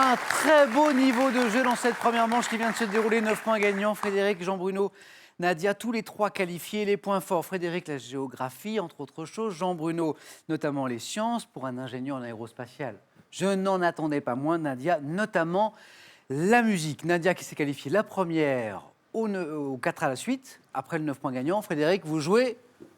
Un très beau niveau de jeu dans cette première manche qui vient de se dérouler. 9 points gagnants. Frédéric, Jean-Bruno, Nadia, tous les trois qualifiés. Les points forts, Frédéric, la géographie, entre autres choses. Jean-Bruno, notamment les sciences, pour un ingénieur en aérospatial. Je n'en attendais pas moins, Nadia, notamment la musique. Nadia qui s'est qualifiée la première au 4 à la suite, après le 9 points gagnants. Frédéric, vous jouez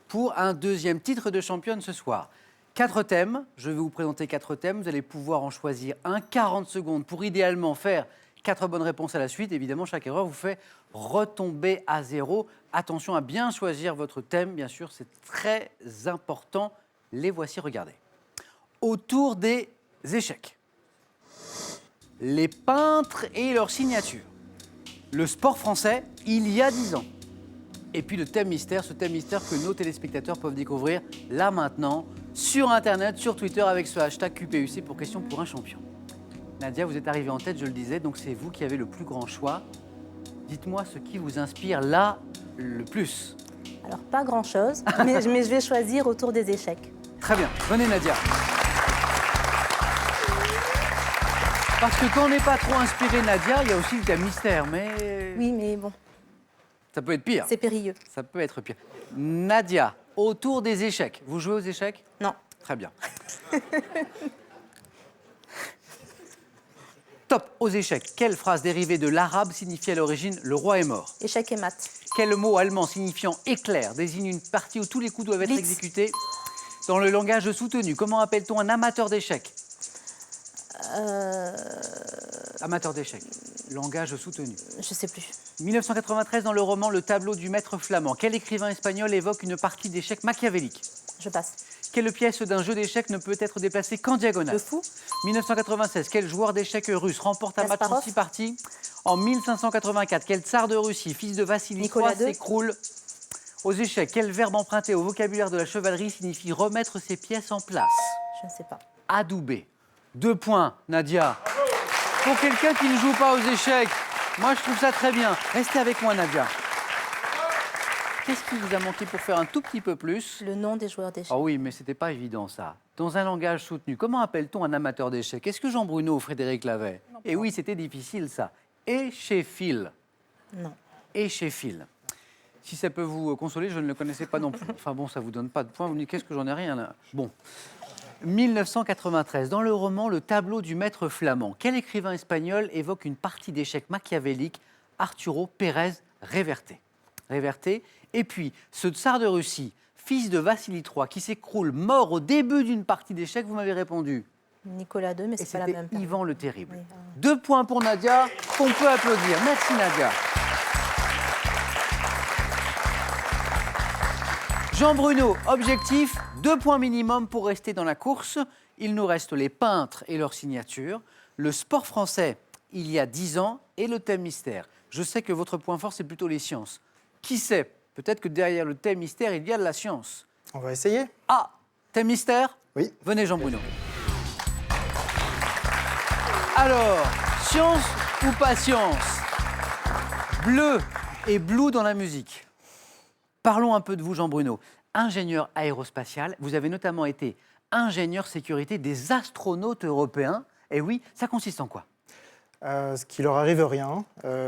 pour un deuxième titre de championne ce soir. 4 thèmes, je vais vous présenter 4 thèmes. Vous allez pouvoir en choisir un, 40 secondes pour idéalement faire 4 bonnes réponses à la suite. Évidemment, chaque erreur vous fait retomber à 0. Attention à bien choisir votre thème, bien sûr, c'est très important. Les voici, regardez. Autour des échecs, les peintres et leurs signatures, le sport français il y a 10 ans, et puis le thème mystère, ce thème mystère que nos téléspectateurs peuvent découvrir là maintenant sur Internet, sur Twitter avec ce hashtag QPUC pour question pour un champion. Nadia, vous êtes arrivée en tête, je le disais, donc c'est vous qui avez le plus grand choix. Dites-moi ce qui vous inspire là le plus. Alors, pas grand-chose, mais je vais choisir autour des échecs. Très bien, venez Nadia. Parce que quand on n'est pas trop inspiré, Nadia, il y a aussi le thème mystère, mais... Oui, mais bon, Ça peut être pire. c'est périlleux. Ça peut être pire. Nadia, autour des échecs. Vous jouez aux échecs? Non. Très bien. Top, aux échecs. Quelle phrase dérivée de l'arabe signifie à l'origine « le roi est mort » ? Échec et maths. Quel mot allemand signifiant « éclair » désigne une partie où tous les coups doivent être Blitz. exécutés dans le langage soutenu? Comment appelle-t-on un amateur d'échecs? Amateur d'échecs. Langage soutenu. Je sais plus. 1993, dans le roman Le tableau du maître flamand, quel écrivain espagnol évoque une partie d'échecs machiavélique? Je passe. Quelle pièce d'un jeu d'échecs ne peut être déplacée qu'en diagonale? Le fou. 1996, quel joueur d'échecs russe remporte un match en Kasparov. 6 parties? En 1584, quel tsar de Russie, fils de Vassili Nicolas III, II. s'écroule aux échecs? Quel verbe emprunté au vocabulaire de la chevalerie signifie remettre ses pièces en place? Je ne sais pas. Adouber. 2 points, Nadia. Pour quelqu'un qui ne joue pas aux échecs, moi je trouve ça très bien. Restez avec moi, Nadia. Qu'est-ce qui vous a manqué pour faire un tout petit peu plus? Le nom des joueurs d'échecs. Ah oui, mais c'était pas évident ça. Dans un langage soutenu, comment appelle-t-on un amateur d'échecs? Est-ce que Jean-Bruno ou Frédéric l'avait? Et oui, c'était difficile ça. Échec-fil. Non. Échec-fil. Si ça peut vous consoler, je ne le connaissais pas non plus. Enfin bon, ça vous donne pas de points. Vous me dites qu'est-ce que j'en ai rien là. Bon. 1993, dans le roman Le tableau du maître flamand, quel écrivain espagnol évoque une partie d'échecs machiavélique? Arturo Pérez Reverte. Reverte. Et puis, ce tsar de Russie, fils de Vassili III, qui s'écroule mort au début d'une partie d'échecs, vous m'avez répondu. Nicolas II, mais Et c'est pas la c'était même personne. Ivan le Terrible. Oui, 2 points pour Nadia, qu'on peut applaudir. Merci Nadia. Jean-Bruno, objectif, 2 points minimum pour rester dans la course. Il nous reste les peintres et leurs signatures, le sport français il y a 10 ans et le thème mystère. Je sais que votre point fort, c'est plutôt les sciences. Qui sait, peut-être que derrière le thème mystère, il y a de la science. On va essayer. Ah, thème mystère? Oui. Venez Jean-Bruno. Alors, science ou pas science? Bleu et blue dans la musique. Parlons un peu de vous, Jean-Bruno. Ingénieur aérospatial, vous avez notamment été ingénieur sécurité des astronautes européens. Et oui, ça consiste en quoi? Ce qui leur arrive rien,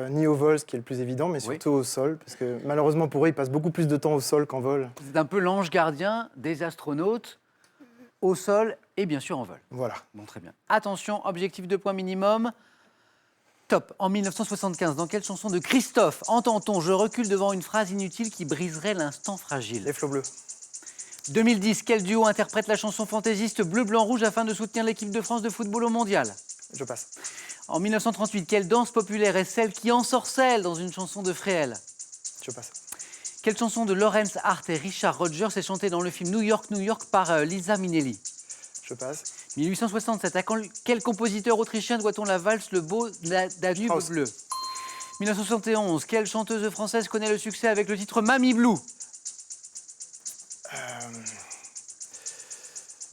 ni au vol, ce qui est le plus évident, mais surtout au sol, parce que malheureusement pour eux, ils passent beaucoup plus de temps au sol qu'en vol. C'est un peu l'ange gardien des astronautes au sol et bien sûr en vol. Voilà. Bon, très bien. Attention, objectif 2 points minimum. Top. En 1975, dans quelle chanson de Christophe entend-on « Je recule devant une phrase inutile qui briserait l'instant fragile » Les flots bleus. 2010, quel duo interprète la chanson fantaisiste Bleu, Blanc, Rouge afin de soutenir l'équipe de France de football au mondial? Je passe. En 1938, quelle danse populaire est celle qui ensorcelle dans une chanson de Fréhel? Je passe. Quelle chanson de Laurence Hart et Richard Rodgers est chantée dans le film New York, New York par Liza Minnelli? Je passe. 1867, à quel compositeur autrichien doit-on la valse Le beau Danube Strauss. bleu? 1971, quelle chanteuse française connaît le succès avec le titre Mamie Blue?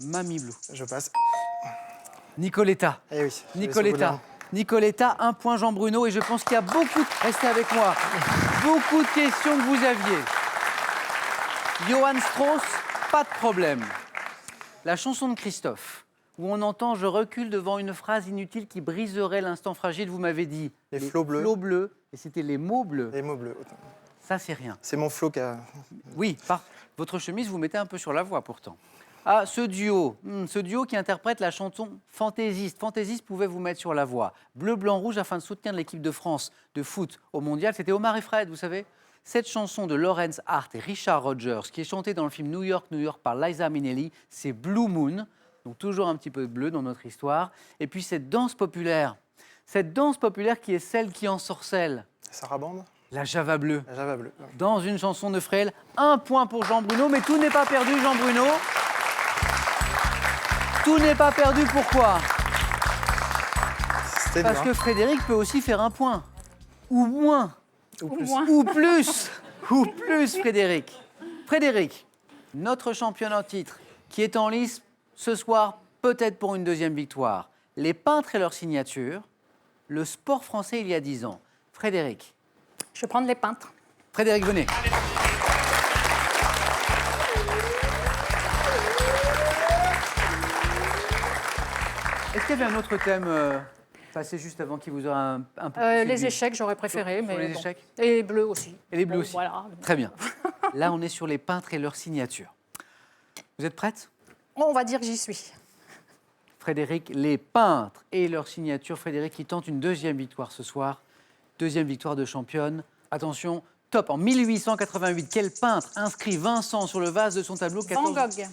Mamie Blue. Je passe. Nicoletta. Eh oui. je vais Nicoletta. survoler Nicoletta, 1 point Jean-Bruno. Et je pense qu'il y a beaucoup, restez avec moi, beaucoup de questions que vous aviez. Johann Strauss, pas de problème. La chanson de Christophe, où on entend « je recule devant une phrase inutile qui briserait l'instant fragile ». Vous m'avez dit Les flots bleus. Flots bleus, et c'était les mots bleus. Les mots bleus. Autant. Ça, c'est rien. C'est mon flot qui a... Oui, votre chemise, vous mettez un peu sur la voix pourtant. Ah, ce duo qui interprète la chanson Fantaisiste. Fantaisiste pouvait vous mettre sur la voie. Bleu, blanc, rouge afin de soutenir l'équipe de France de foot au mondial. C'était Omar et Fred, vous savez. Cette chanson de Lawrence Hart et Richard Rodgers, qui est chantée dans le film New York, New York par Liza Minnelli, c'est Blue Moon. Donc toujours un petit peu de bleu dans notre histoire. Et puis cette danse populaire qui est celle qui ensorcelle. Sarabande. La Java bleue. La Java bleue. Dans une chanson de Frêle. 1 point pour Jean Bruno, mais tout n'est pas perdu, Jean Bruno. Tout n'est pas perdu, pourquoi? Parce que Frédéric peut aussi faire 1 point. Ou moins. Ou plus. Ou plus. Ou plus, Frédéric. Frédéric, notre championne en titre, qui est en lice ce soir, peut-être pour une deuxième victoire. Les peintres et leur signature, le sport français il y a 10 ans. Frédéric. Je vais prendre les peintres. Frédéric, venez. Est-ce qu'il y avait un autre thème passé juste avant qui vous aurait un peu plus Les séduit? échecs, j'aurais préféré. Sur mais les bon. échecs. Et les bleus aussi. Et les bleus Bon, aussi. Voilà. Très bien. Là, on est sur les peintres et leur signature. Vous êtes prête? On va dire que j'y suis. Frédéric, les peintres et leur signature. Frédéric qui tente une deuxième victoire ce soir. Deuxième victoire de championne. Attention, top. En 1888, quel peintre inscrit Vincent sur le vase de son tableau 14... Van Gogh.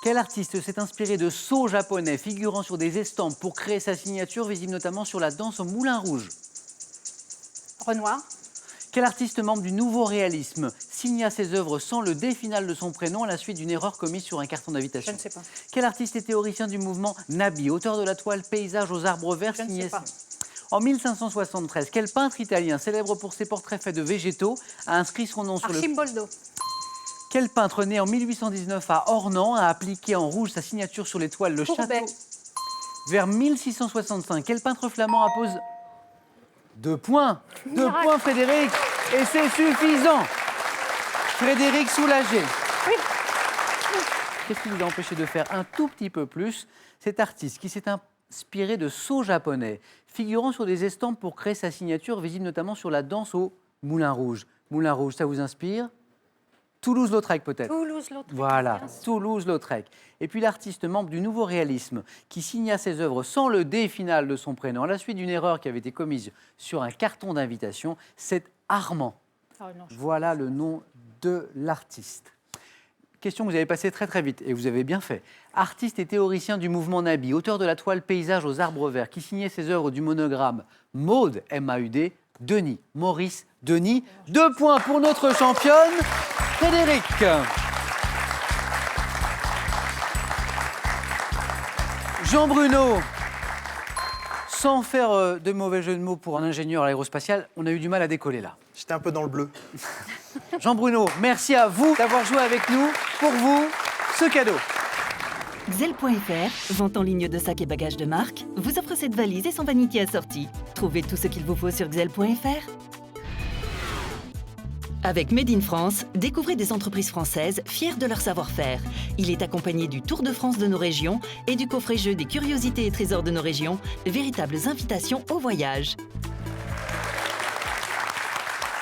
Quel artiste s'est inspiré de sceaux japonais figurant sur des estampes pour créer sa signature, visible notamment sur la danse au Moulin Rouge? Renoir. Quel artiste membre du nouveau réalisme signa ses œuvres sans le D final de son prénom à la suite d'une erreur commise sur un carton Je d'invitation? ne sais pas. Quel artiste est théoricien du mouvement Nabi, auteur de la toile Paysage aux arbres verts Je ne signée sais pas. en 1573? Quel peintre italien, célèbre pour ses portraits faits de végétaux, a inscrit son nom sur le... Archimboldo. Quel peintre né en 1819 à Ornans a appliqué en rouge sa signature sur les toiles Le Courbet. Château? Vers 1665, quel peintre flamand appose 2 points? 2 Miracle. points, Frédéric. Et c'est suffisant. Frédéric soulagé. Oui. Qu'est-ce qui vous a empêché de faire un tout petit peu plus? Cet artiste qui s'est inspiré de sceaux japonais, figurant sur des estampes pour créer sa signature, visible notamment sur la danse au Moulin Rouge. Moulin Rouge, ça vous inspire? Toulouse-Lautrec peut-être? Toulouse-Lautrec. Voilà, bien sûr. Toulouse-Lautrec. Et puis l'artiste membre du nouveau réalisme qui signa ses œuvres sans le D final de son prénom à la suite d'une erreur qui avait été commise sur un carton d'invitation, c'est Armand. Ah, non, Voilà le nom de l'artiste. Question que vous avez passée très très vite et vous avez bien fait. Artiste et théoricien du mouvement Nabi, auteur de la toile Paysage aux arbres verts, qui signait ses œuvres du monogramme Maude, M-A-U-D, Denis, Maurice Denis. 2 points pour notre championne, Frédéric. Jean Bruno, sans faire de mauvais jeu de mots pour un ingénieur aérospatial, on a eu du mal à décoller là. J'étais un peu dans le bleu. Jean Bruno, merci à vous d'avoir joué avec nous. Pour vous, ce cadeau. Xel.fr, vente en ligne de sacs et bagages de marque, vous offre cette valise et son vanity assorti. Trouvez tout ce qu'il vous faut sur Xel.fr. Avec Made in France, découvrez des entreprises françaises fières de leur savoir-faire. Il est accompagné du Tour de France de nos régions et du coffret jeu des curiosités et trésors de nos régions, véritables invitations au voyage.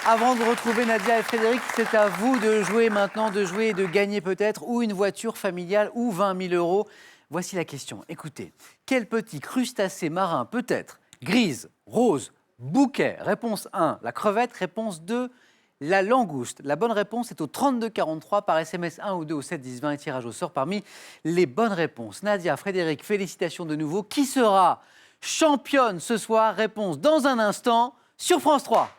Avant de retrouver Nadia et Frédéric, c'est à vous de jouer maintenant, de jouer et de gagner peut-être ou une voiture familiale ou 20 000 euros. Voici la question. Écoutez, quel petit crustacé marin peut être grise, rose, bouquet? Réponse 1, la crevette. Réponse 2, la langouste. La bonne réponse est au 3243 par SMS 1 ou 2 au 7 10 20 et tirage au sort parmi les bonnes réponses. Nadia, Frédéric, félicitations de nouveau. Qui sera championne ce soir? Réponse dans un instant sur France 3.